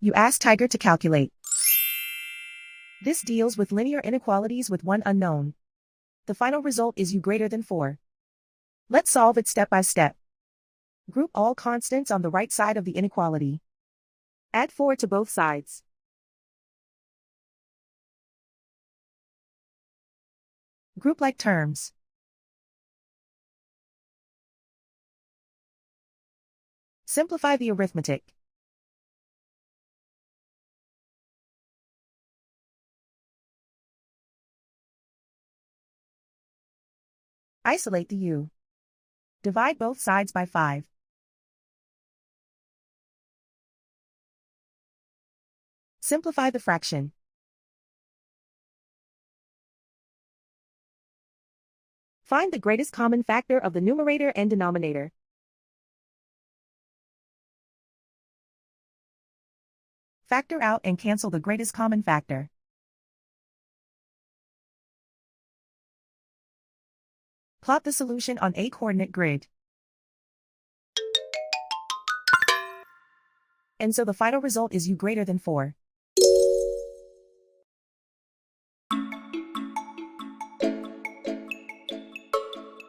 You ask Tiger to calculate. This deals with linear inequalities with one unknown. The final result is u greater than 4. Let's solve it step by step. Group all constants on the right side of the inequality. Add 4 to both sides. Group like terms. Simplify the arithmetic. Isolate the u. Divide both sides by 5. Simplify the fraction. Find the greatest common factor of the numerator and denominator. Factor out and cancel the greatest common factor. Plot the solution on a coordinate grid. And so the final result is u greater than 4.